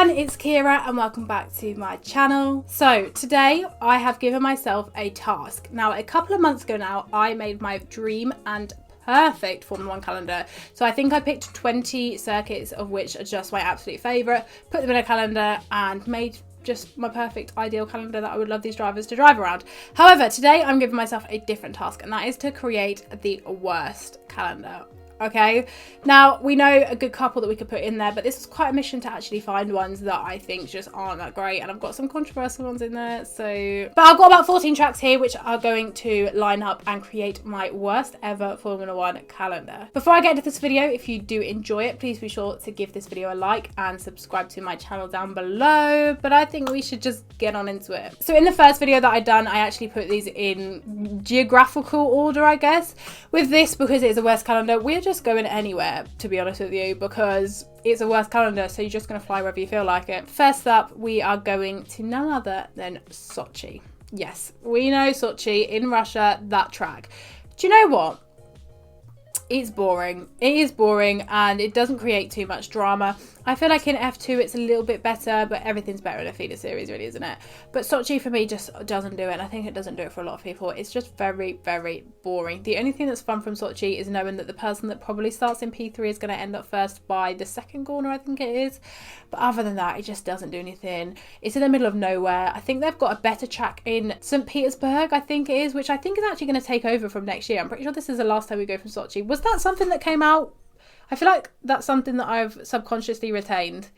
everyone, it's Keira and welcome back to my channel. So today I have given myself a task. Now a couple of months ago now I made my dream and perfect Formula 1 calendar. So I think I picked 20 circuits of which are just my absolute favourite, put them in a calendar and made just my perfect ideal calendar that I would love these drivers to drive around. However, today I'm giving myself a different task, and that is to create the worst calendar. Okay, now we know a good couple that we could put in there, but this is quite a mission to actually find ones that I think just aren't that great, and I've got some controversial ones in there. So, but I've got about 14 tracks here which are going to line up and create my worst ever Formula 1 calendar. Before I get into this video, if you do enjoy it, please be sure to give this video a like and subscribe to my channel down below. But I think we should just get on into it. So in the first video that I done, I actually put these in geographical order, I guess. With this, because it's a worst calendar, we're just going anywhere, to be honest with you, because it's a worst calendar, so you're just going to fly wherever you feel like it. First up, we are going to none other than Sochi. Yes, we know Sochi in Russia, that track. Do you know what? It's boring. It is boring and it doesn't create too much drama. I feel like in F2 it's a little bit better, but everything's better in a feeder series, really, isn't it? But Sochi for me just doesn't do it, and I think it doesn't do it for a lot of people. It's just very, very boring. The only thing that's fun from Sochi is knowing that the person that probably starts in P3 is going to end up first by the second corner, I think it is. But other than that, it just doesn't do anything. It's in the middle of nowhere. I think they've got a better track in St. Petersburg, I think it is, which I think is actually going to take over from next year. I'm pretty sure this is the last time we go from Sochi. Was that something that came out? I feel like that's something that I've subconsciously retained.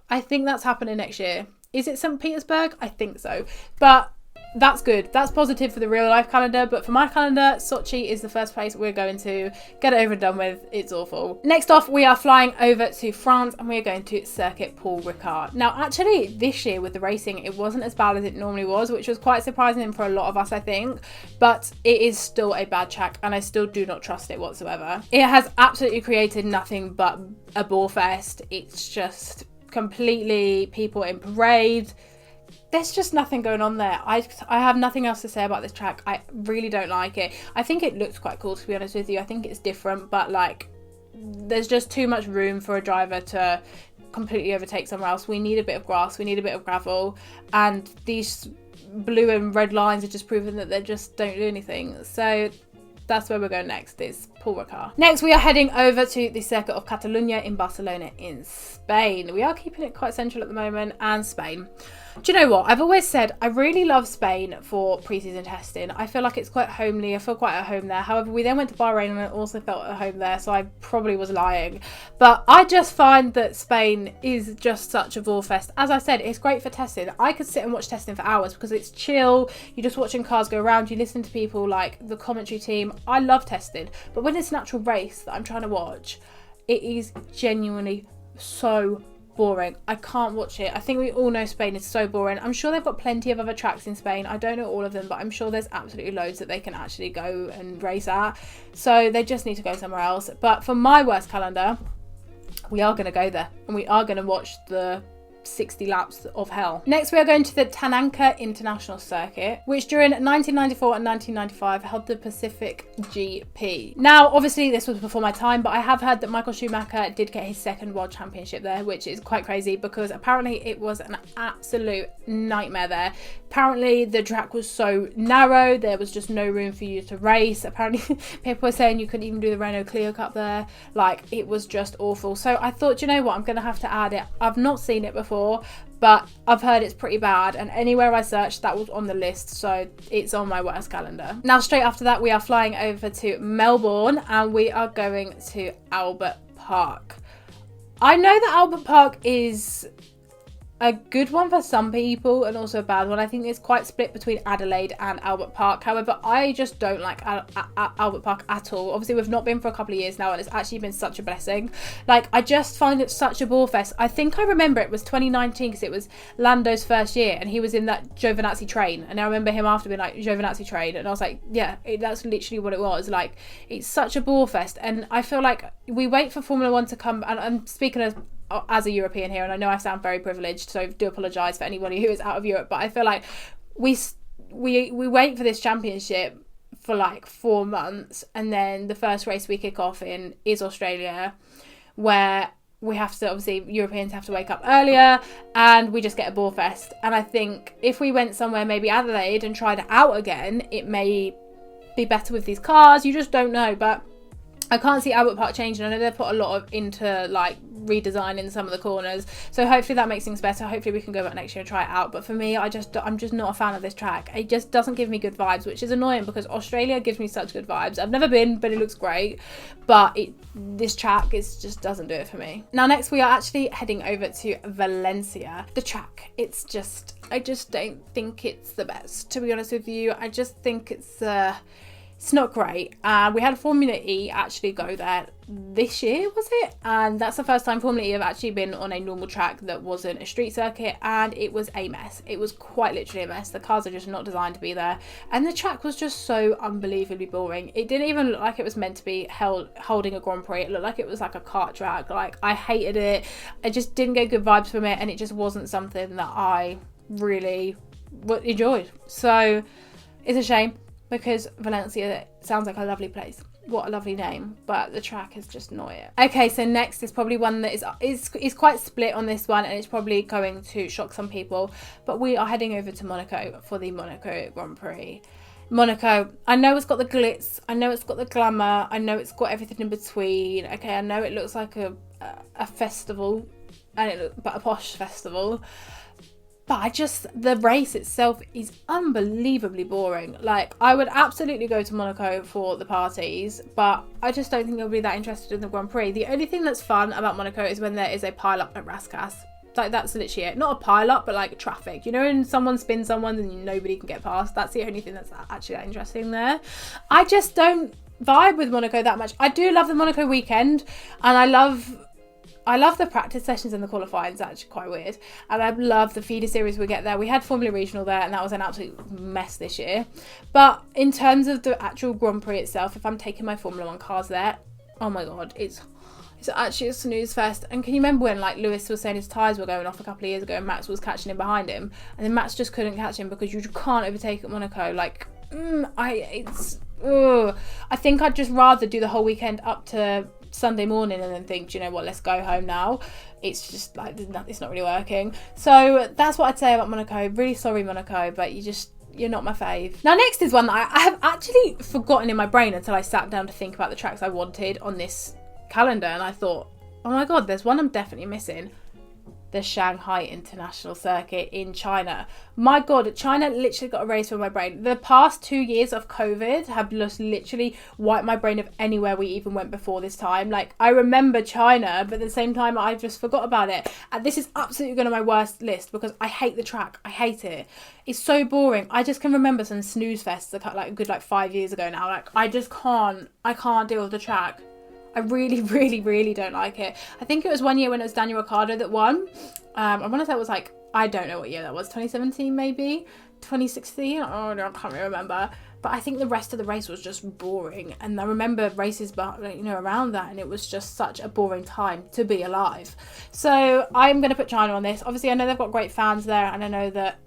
I think that's happening next year. Is it St. Petersburg? I think so. But that's good. That's positive for the real life calendar. But for my calendar, Sochi is the first place we're going to. Get it over and done with. It's awful. Next off, we are flying over to France and we're going to Circuit Paul Ricard. Now, actually, this year with the racing, it wasn't as bad as it normally was, which was quite surprising for a lot of us, I think. But it is still a bad track and I still do not trust it whatsoever. It has absolutely created nothing but a ball fest. It's just completely people in parade. There's just nothing going on there. I have nothing else to say about this track. I really don't like it. I think it looks quite cool, to be honest with you. I think it's different, but like there's just too much room for a driver to completely overtake somewhere else. We need a bit of grass, we need a bit of gravel, and these blue and red lines are just proving that they just don't do anything. So that's where we're going next, is Paul Ricard. Next, we are heading over to the circuit of Catalunya in Barcelona in Spain. We are keeping it quite central at the moment, and Spain. Do you know what? I've always said I really love Spain for pre-season testing. I feel like it's quite homely. I feel quite at home there. However, we then went to Bahrain and I also felt at home there, so I probably was lying. But I just find that Spain is just such a ball fest. As I said, it's great for testing. I could sit and watch testing for hours because it's chill. You're just watching cars go around. You listen to people like the commentary team. I love testing. But when it's an actual race that I'm trying to watch, it is genuinely so boring. I can't watch it. I think we all know Spain is so boring. I'm sure they've got plenty of other tracks in Spain. I don't know all of them, but I'm sure there's absolutely loads that they can actually go and race at. So they just need to go somewhere else. But for my worst calendar, we are going to go there and we are going to watch the 60 laps of hell. Next, we are going to the TANAKA International Circuit, which during 1994 and 1995 held the Pacific GP. Now, obviously, this was before my time, but I have heard that Michael Schumacher did get his second world championship there, which is quite crazy because apparently it was an absolute nightmare there. Apparently, the track was so narrow, there was just no room for you to race. Apparently, people were saying you couldn't even do the Renault Clio Cup there. Like, it was just awful. So I thought, you know what, I'm going to have to add it. I've not seen it before, but I've heard it's pretty bad, and anywhere I searched that was on the list, so it's on my worst calendar. Now straight after that we are flying over to Melbourne and we are going to Albert Park. I know that Albert Park is a good one for some people and also a bad one. I think it's quite split between Adelaide and Albert Park. However, I just don't like Albert Park at all. Obviously, we've not been for a couple of years now and it's actually been such a blessing. Like, I just find it such a ball fest. I think I remember it was 2019 because it was Lando's first year and he was in that Giovinazzi train. And I remember him after being like, Giovinazzi train. And I was like, yeah, that's literally what it was. Like, it's such a ball fest. And I feel like we wait for Formula 1 to come. And I'm speaking as a European here, and I know I sound very privileged, so I do apologise for anybody who is out of Europe, but I feel like we wait for this championship for like 4 months, and then the first race we kick off in is Australia, where we have to, obviously Europeans have to wake up earlier, and we just get a bore fest. And I think if we went somewhere, maybe Adelaide, and tried it out again, it may be better with these cars. You just don't know. But I can't see Albert Park changing. I know they've put a lot into like redesigning some of the corners, so hopefully that makes things better. Hopefully we can go back next year and try it out. But for me, I'm just not a fan of this track. It just doesn't give me good vibes, which is annoying because Australia gives me such good vibes. I've never been, but it looks great. But this track just doesn't do it for me. Now next we are actually heading over to Valencia. The track, I just don't think it's the best, to be honest with you. I just think it's not great. We had Formula E actually go there this year, was it? And that's the first time Formula E have actually been on a normal track that wasn't a street circuit, and it was a mess. It was quite literally a mess. The cars are just not designed to be there, and the track was just so unbelievably boring. It didn't even look like it was meant to be holding a Grand Prix. It looked like it was like a kart track. Like, I hated it. I just didn't get good vibes from it, and it just wasn't something that I really enjoyed. So it's a shame, because Valencia sounds like a lovely place. What a lovely name, but the track is just not it. Okay, so next is probably one that is quite split on this one, and it's probably going to shock some people, but we are heading over to Monaco for the Monaco Grand Prix. Monaco, I know it's got the glitz, I know it's got the glamour, I know it's got everything in between. Okay, I know it looks like a festival, but a posh festival. But the race itself is unbelievably boring. Like, I would absolutely go to Monaco for the parties, but I just don't think I'll be that interested in the Grand Prix. The only thing that's fun about Monaco is when there is a pile-up at Rascasse. Like, that's literally it. Not a pile-up, but like traffic. You know, when someone spins someone and nobody can get past? That's the only thing that's actually that interesting there. I just don't vibe with Monaco that much. I do love the Monaco weekend, and I love the practice sessions and the qualifying. It's actually quite weird. And I love the feeder series we get there. We had Formula Regional there, and that was an absolute mess this year. But in terms of the actual Grand Prix itself, if I'm taking my Formula 1 cars there, oh my God, it's actually a snooze fest. And can you remember when, like, Lewis was saying his tyres were going off a couple of years ago and Max was catching him behind him, and then Max just couldn't catch him because you can't overtake at Monaco? Like, I think I'd just rather do the whole weekend up to Sunday morning and then think, do you know what, let's go home now. It's just like, it's not really working. So that's what I'd say about Monaco. Really sorry, Monaco, but you're not my fave. Now next is one that I have actually forgotten in my brain until I sat down to think about the tracks I wanted on this calendar, and I thought, oh my God, there's one I'm definitely missing. The Shanghai International Circuit in China. My God, China literally got erased from my brain. The past 2 years of COVID have just literally wiped my brain of anywhere we even went before this time. Like, I remember China, but at the same time, I just forgot about it. And this is absolutely going to my worst list because I hate the track. I hate it. It's so boring. I just can remember some snooze fests like a good 5 years ago now. Like, I can't deal with the track. I really, really, really don't like it. I think it was one year when it was Daniel Ricciardo that won. I want to say it was like, I don't know what year that was, 2017 maybe? 2016? Oh, no, I can't really remember. But I think the rest of the race was just boring. And I remember races around that, and it was just such a boring time to be alive. So I'm going to put China on this. Obviously, I know they've got great fans there, and I know that,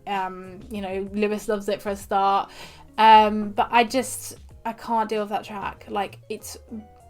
Lewis loves it for a start. But I can't deal with that track. Like,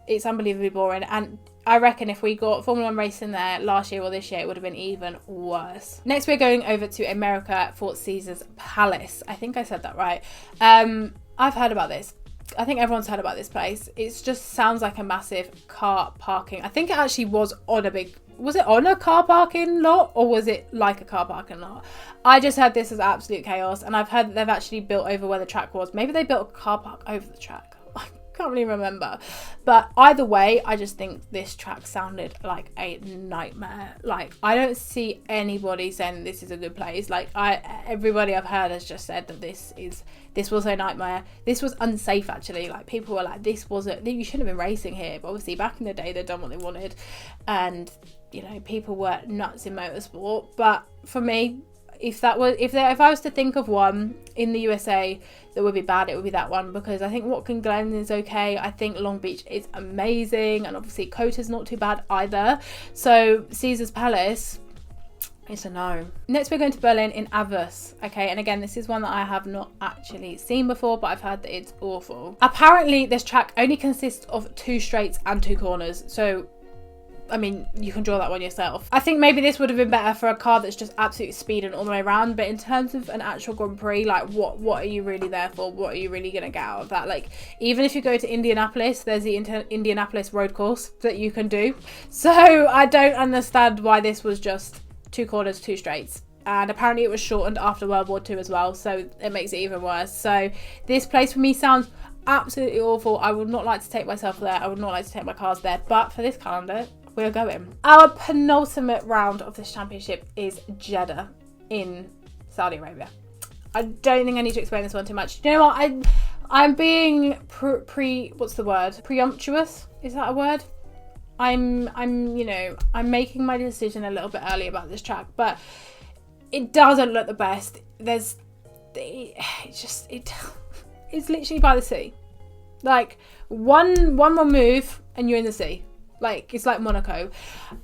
it's unbelievably boring, and I reckon if we got Formula 1 racing there last year or this year, it would have been even worse. Next, we're going over to America for Caesar's Palace. I think I said that right. I've heard about this. I think everyone's heard about this place. It just sounds like a massive car parking. I think it actually was on was it on a car parking lot, or was it like a car parking lot? I just heard this as absolute chaos, and I've heard that they've actually built over where the track was. Maybe they built a car park over the track. Can't really remember, but either way, I just think this track sounded like a nightmare. Like, I don't see anybody saying this is a good place. Like, everybody I've heard has just said that this was a nightmare. This was unsafe, actually. Like, people were like, you shouldn't have been racing here. But obviously back in the day, they'd done what they wanted, and people were nuts in motorsport. But for me, if I was to think of one in the USA that would be bad, it would be that one, because I think Watkin Glen is okay. I think Long Beach is amazing, and obviously Cota's not too bad either. So Caesar's Palace, it's a no. Next, we're going to Berlin in AVUS. Okay, and again, this is one that I have not actually seen before, but I've heard that it's awful. Apparently, this track only consists of 2 straights and 2 corners. So I mean, you can draw that one yourself. I think maybe this would have been better for a car that's just absolutely speeding all the way around. But in terms of an actual Grand Prix, like what are you really there for? What are you really going to get out of that? Like, even if you go to Indianapolis, there's the Indianapolis road course that you can do. So I don't understand why this was just 2 corners, 2 straights. And apparently it was shortened after World War II as well. So it makes it even worse. So this place for me sounds absolutely awful. I would not like to take myself there. I would not like to take my cars there. But for this calendar, we're going. Our penultimate round of this championship is Jeddah in Saudi Arabia. I don't think I need to explain this one too much. You know what? I'm being what's the word? Presumptuous? Is that a word? I'm making my decision a little bit early about this track, but it doesn't look the best. It's literally by the sea. Like one more move and you're in the sea. Like, it's like Monaco.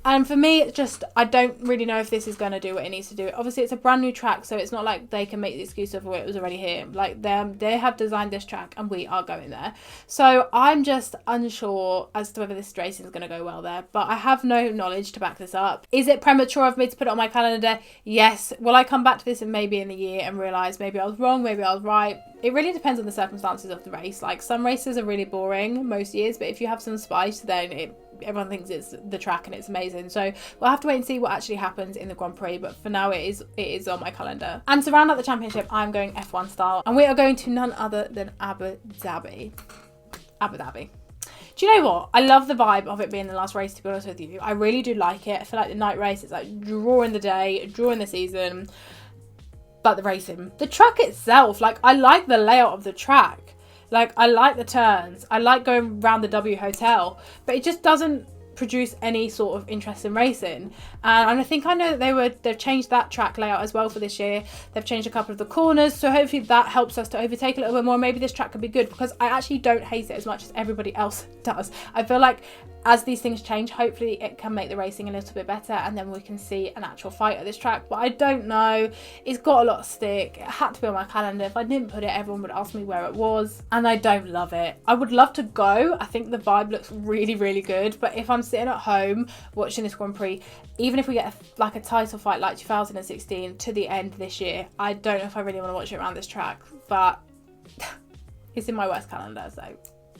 And for me, it's just, I don't really know if this is going to do what it needs to do. Obviously, it's a brand new track, so it's not like they can make the excuse of, well, it was already here. Like, they have designed this track, and we are going there. So I'm just unsure as to whether this racing is going to go well there. But I have no knowledge to back this up. Is it premature of me to put it on my calendar? Yes. Will I come back to this maybe in the year and realise maybe I was wrong, maybe I was right? It really depends on the circumstances of the race. Like, some races are really boring most years, but if you have some spice, then everyone thinks it's the track and it's amazing. So we'll have to wait and see what actually happens in the Grand Prix, but for now it is on my calendar. And to round out the championship, I'm going F1 style, and we are going to none other than Abu Dhabi. Do you know what? I love the vibe of it being the last race, to be honest with you. I really do like it. I feel like the night race is like drawing the day, drawing the season. But the racing, the track itself, like, I like the layout of the track. Like, I like the turns. I like going around the W Hotel, but it just doesn't produce any sort of interest in racing. And I think I know that they've changed that track layout as well for this year. They've changed a couple of the corners, so hopefully that helps us to overtake a little bit more. Maybe this track could be good, because I actually don't hate it as much as everybody else does. I feel like as these things change, hopefully it can make the racing a little bit better, and then we can see an actual fight at this track. But I don't know. It's got a lot of stick. It had to be on my calendar. If I didn't put it, everyone would ask me where it was, and I don't love it. I would love to go. I think the vibe looks really, really good. But if I'm sitting at home watching this Grand Prix, even if we get a title fight like 2016 to the end this year, I don't know if I really want to watch it around this track. But it's in my worst calendar, so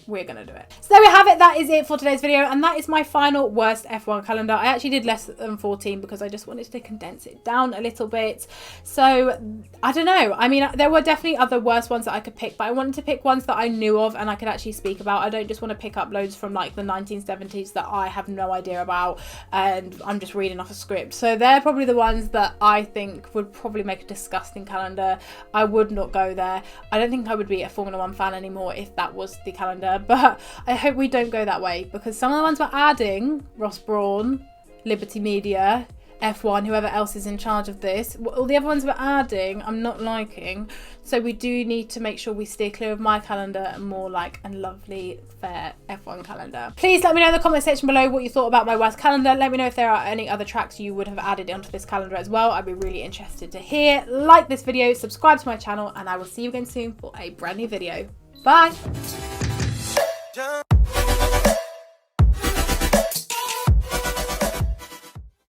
we're gonna do it. So there we have it. That is it for today's video, and that is my final worst F1 calendar. I actually did less than 14 because I just wanted to condense it down a little bit. So I don't know. I mean, there were definitely other worse ones that I could pick, but I wanted to pick ones that I knew of and I could actually speak about. I don't just want to pick up loads from like the 1970s that I have no idea about and I'm just reading off a script. So they're probably the ones that I think would probably make a disgusting calendar. I would not go there. I don't think I would be a Formula 1 fan anymore if that was the calendar. But I hope we don't go that way, because some of the ones we're adding, Ross Brawn, Liberty Media, F1, whoever else is in charge of this, all the other ones we're adding I'm not liking. So we do need to make sure we steer clear of my calendar and more like a lovely fair F1 calendar. Please let me know in the comment section below what you thought about my worst calendar. Let me know if there are any other tracks you would have added onto this calendar as well. I'd be really interested to hear. Like this video, subscribe to my channel, and I will see you again soon for a brand new video. Bye.